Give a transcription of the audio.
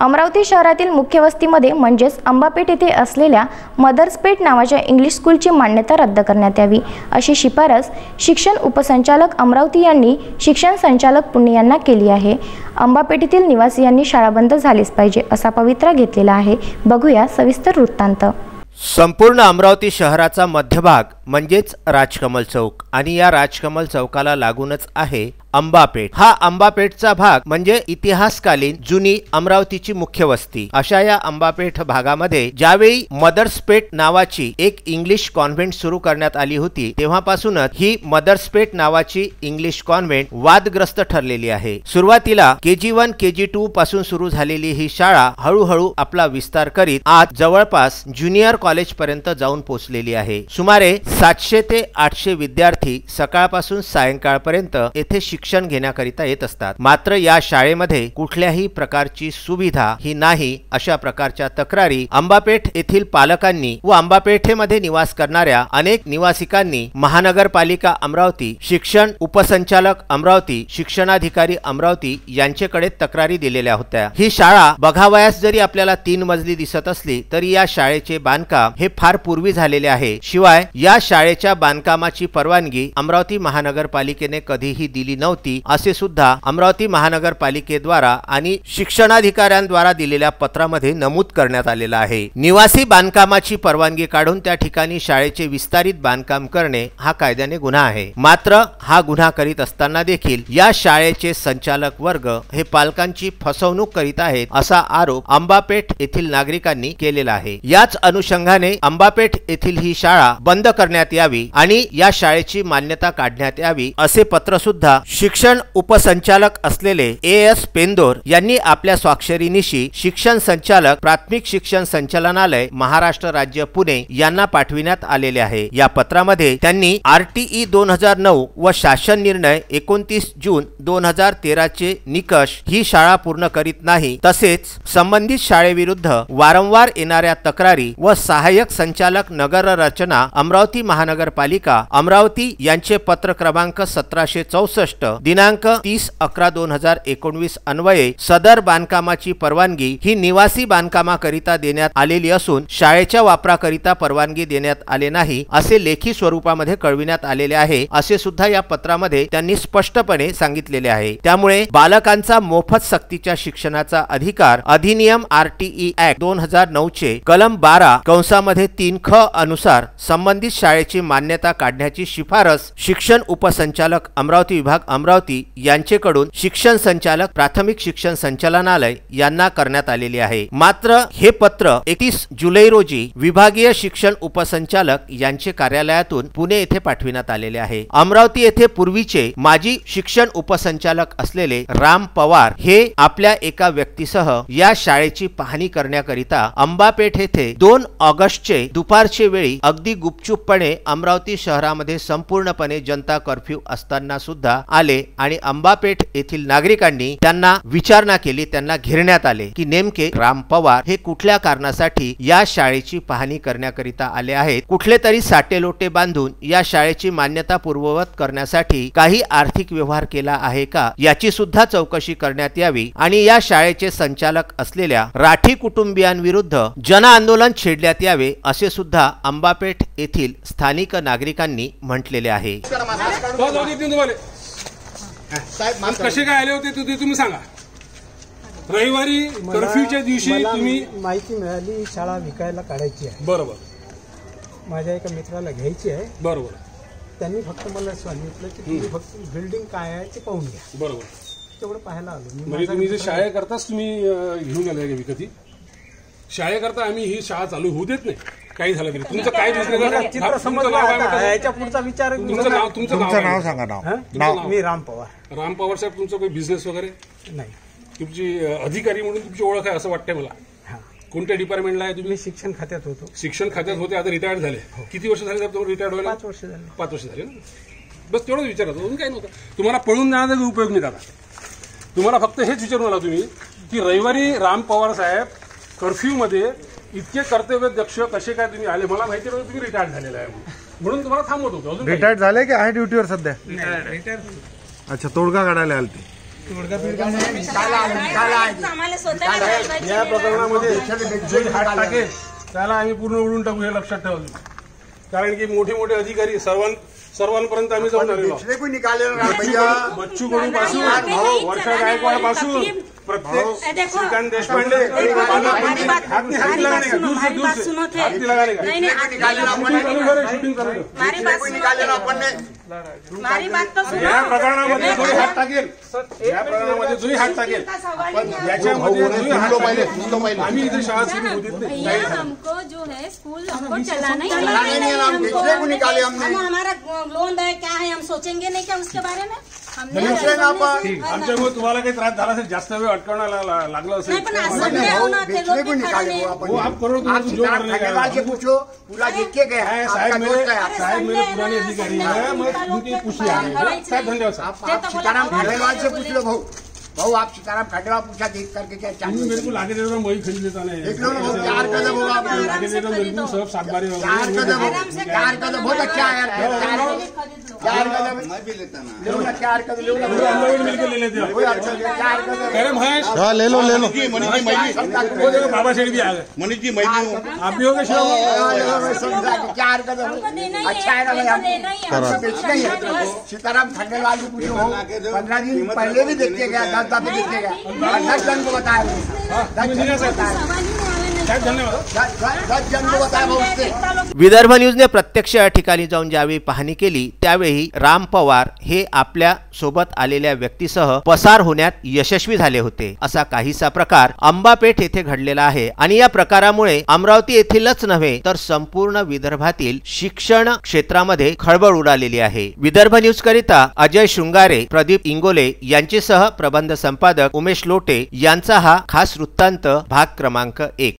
अमरावती शहरातील मुख्य वस्तीमध्ये म्हणजेच अंबापेठ येथे असलेल्या मदर्स पेठ नावाच्या इंग्लिश स्कूलची मान्यता रद्द करण्यात यावी अशी शिफारस शिक्षण उपसंचालक अमरावती यांनी शिक्षण संचालक पुणे यांना केली आहे। अंबापेठीतील निवासियांनी शाळा बंद झालीच पाहिजे असा पवित्रा घेतलेला आहे। बघूया सविस्तर वृत्तांत। संपूर्ण अमरावती शहराचा मध्यभाग म्हणजेच राजकमल चौक आणि या राजकमल चौकाला लागूनच आहे अंबापेठ। हा अंबापेठचा भाग म्हणजे इतिहासकालीन जुनी अमरावतीची मुख्य वस्ती। अशा या अंबापेठ भागामध्ये ज्यावेळी मदर्स पेठ नावाची एक इंग्लिश कॉन्व्हेंट सुरू करण्यात आली होती तेव्हापासूनच ही मदर्स पेठ नावाची इंग्लिश कॉन्व्हेंट वादग्रस्त ठरलेली आहे। सुरुवातीला KG1 KG2 पासून सुरू झालेली ही शाळा हळूहळू आपला विस्तार करीत आज जवळपास ज्युनियर कॉलेज पर्यंत जाऊन पोहोचलेली आहे। सुमारे 700 ते 800 विद्यार्थी सकाळपासून सायंकाळपर्यंत येथे शिक्षण घेण्याकरिता येत असतात। मात्र या शाळेमध्ये कुठल्याही प्रकारची सुविधा ही नाही अशा प्रकारच्या तक्रारी अंबापेठ येथील पालकांनी व अंबापेठेमध्ये निवास करणाऱ्या अनेक निवासिकांनी महानगरपालिका अमरावती, शिक्षण उपसंचालक अमरावती, शिक्षणाधिकारी अमरावती यांच्याकडे तक्रारी दिलेल्या होत्या। ही शाळा बघावयास जरी आपल्याला 3 मजली दिसत असली तरी या शाळेचे बांधकाम हे फार पूर्वी झालेले आहे। शिवाय या शाळेच्या बांधकामाची परवानगी अमरावती महानगरपालिकेने कधीही दिली नव्हती असे सुद्धा अमरावती महानगरपालिकेद्वारा आणि शिक्षणाधिकाऱ्यांद्वारा दिलेल्या पत्रामध्ये नमूद करण्यात आलेला आहे। निवासी बांधकामाची परवानगी काढून त्या ठिकाणी शाळेचे विस्तारित बांधकाम करणे हा कायद्याने गुन्हा आहे। मात्र हा गुन्हा करीत असताना देखील या शाळेचे संचालक वर्ग हे पालकांची फसवणूक करीत आहेत असा आरोप अंबापेठ येथील नागरिकांनी केलेला आहे। याच अनुषंगाने अंबापेठ येथील ही शाळा बंद करण्यात यावी आणि या शाळेची मान्यता काढण्यात यावी असे पत्र सुद्धा शिक्षण उपसंचालक असलेले AS पेंदोर यांनी आपल्या स्वाक्षरीनिशी शिक्षण संचालक प्राथमिक शिक्षण संचालनालय महाराष्ट्र राज्य पुणे यांना पाठविण्यात आलेले आहे। या पत्रामध्ये त्यांनी RTE 2009 व शासन निर्णय 29 जून 2013 चे निकष ही शाळा पूर्ण करीत नाही तसेच संबंधित शाळेविरुद्ध वारंवार येणाऱ्या तक्रारी व सहाय्यक संचालक नगर रचना अमरावती महानगरपालिका अमरावती यांचे पत्र क्रमांक 1764 दिनांक 30/11/2019 अन्वये सदर बांधकामाची परवानगी ही निवासी बांधकामाकरिता देण्यात आलेली असून शाळेच्या वापराकरिता परवानगी देण्यात आले नाही असे लेखी स्वरूपामध्ये कळविण्यात आलेले आहे असे सुद्धा या पत्रामध्ये त्यांनी स्पष्टपणे सांगितलेले आहे। त्यामुळे बालकांचा मोफत सक्तीच्या शिक्षणाचा अधिकार अधिनियम RTE ऍक्ट 2009 चे कलम 12 कंसामध्ये 3 ख अनुसार संबंधित शाळेची मान्यता काढण्याची शिफारस शिक्षण उपसंचालक अमरावती विभाग अमरावती यांचेकडून शिक्षण संचालक प्राथमिक शिक्षण संचालनालय यांना करण्यात आलेली आहे। मात्र हे पत्र 31 जुलै रोजी विभागीय शिक्षण उपसंचालक यांचे कार्यालयातून पुणे येथे पाठविण्यात आलेले आहे। अमरावती येथे पूर्वीचे माजी शिक्षण उपसंचालक असलेले राम पवार हे आपल्या एका व्यक्तीसह या शाळेची पाहणी करण्याकरिता अंबापेठ येथे 2 ऑगस्टचे दुपारचे वेळी अगदी गुपचूपपणे अमरावती शहरामध्ये संपूर्णपणे जनता कर्फ्यू असताना सुद्धा आले आणि अंबापेठ येथील नागरिकांनी त्यांना विचारणा केली, त्यांना घेरण्यात आले की नेमके राम पवार हे कुठल्या कारणासाठी या शाळेची पाहणी करण्याकरिता आले आहेत, कुठले तरी साटेलोटे बांधून या शाळेची मान्यता पूर्ववत करण्यासाठी काही आर्थिक व्यवहार केला आहे का याची सुद्धा चौकशी करण्यात यावी आणि या शाळेचे संचालक असलेल्या राठी कुटुंबियांविरुद्ध जन आंदोलन छेडण्यात यावे असे सुद्धा अंबापेठ येथील स्थानिक नागरिकांनी म्हटलेले आहे। कसे काय आले होते तुम्ही सांगा। रविवारी कर्फ्यूच्या दिवशी तुम्ही माहिती मिळाली शाळा विकायला काढायची आहे। बरोबर, माझ्या एका मित्राला घ्यायची आहे। बरोबर, त्यांनी फक्त मला सांगितलं की तुम्ही फक्त बिल्डिंग काय आहे ते पाहून घ्या। बरोबर, तेवढं पाहायला आलो। म्हणजे तुम्ही जे शाळेकरताच तुम्ही घेऊन आले का विकती? शाळेकरता आम्ही ही शाळा चालू होऊ देत नाही काही झालं तरी। तुमचं काय चित्र समजलं याच्या पुढचा विचार। तुमचं नाव सांगा। नाव मी राम पवार। राम पवार साहेब, तुमचं काही बिझनेस वगैरे नाही? तुमची अधिकारी म्हणून तुमची ओळख आहे असं वाटतंय मला। कोणत्या डिपार्टमेंटला आहे तुम्ही? शिक्षण खात्यात होतो। शिक्षण खात्यात होते, आता रिटायर्ड झाले। किती वर्ष झाले तुम्हाला रिटायर्ड व्हायला? 5 वर्ष झाले। 5 वर्ष झाले ना, बस तेवढंच विचारत होतं, काही नव्हतं। तुम्हाला पळून जाण्याचा उपयोग नाही दादा। तुम्हाला फक्त हेच विचारून आला तुम्ही की रविवारी राम पवार साहेब कर्फ्यू मध्ये इतके कर्तव्यदक्ष कसे काय तुम्ही आले? मला माहिती नव्हतं तुम्ही रिटायर्ड झालेला आहे म्हणून तुम्हाला थांबवत होतो। रिटायर्ड झाले की आहे ड्युटीवर सध्या? रिटायर। अच्छा, तोडगा काढायला आले ते? या प्रकरणामध्ये जे हात टाकेल त्याला आम्ही पूर्ण उडून टाकू हे लक्षात ठेवलं, कारण की मोठे मोठे अधिकारी सर्वांपर्यंत आम्ही जाऊन आलेलो. बच्चू कडू पासून वर्षा गायकवाड पासून प्रत्येक श्रीकांत देशपांडे हात लगाने का दूर से हात लगाने का शूटिंग करू. या प्रकरणामध्ये जोही हात टाकेल याच्यामध्ये आम्ही इथे शाळा सुरू होती हमको जो है स्कूल हमको चलाना ही हमारा लोन है क्या है हम सोचेंगे नहीं क्या उसके बारे में. आमच्यामुळे तुम्हाला काही त्रास झाला असेल, जास्त वेळ अटकवण्याला लागला असेल, आप करो जो करने का साहब मेरे पुराने अधिकारी है, मैं उनकी पूछी साहब. धन्यवाद साहब. सीताराम खंडेलवाल से पूछ लो भाऊ आप सीताराम खंडेलवाल पूछा देख करके क्या चाहिए. मेरे को लाके दे रहा हूँ, वही खरीद लेता नहीं. देख लो ना 4 कदम होगा, लाके दे रहा हूँ बिल्कुल सब 7 बारी 4 कदम बहुत अच्छा है यार. 4 कदम मैं भी लेता ना, 4 कदम ले लो, हम लोग मिलकर ले लेते हैं. 4 कदम महेश ले लो वो देखो बाबा शेठ भी आ गए. मनीष जी आप भी हो गए शिव. 4 कदम अच्छा है ना भाई, हमको बेचना ही है. सीताराम खंडेलवाल को पूछो 15 दिन पहले भी देखते गया, 10 दफे देखते गया, 10 जन को बताया, 10 जन को बताया, 10 जन को बताया भाऊ उससे. विदर्भ न्यूजने प्रत्यक्ष या ठिकाणी जाऊन ज्यावेळी पाहणी केली त्यावेळी राम पवार हे आपल्या सोबत आलेल्या व्यक्तीसह पसार होण्यात यशस्वी झाले होते. असा काहीसा प्रकार अंबापेठ येथे घडलेला आहे आणि या प्रकारामुळे अमरावती येथीलच नव्हे तर संपूर्ण विदर्भातील शिक्षण क्षेत्रामध्ये खळबळ उडालेली आहे. विदर्भ न्यूज करिता अजय शृंगारे, प्रदीप इंगोले यांच्यासह प्रबंध संपादक उमेश लोटे यांचा हा खास वृत्तांत भाग क्रमांक 1.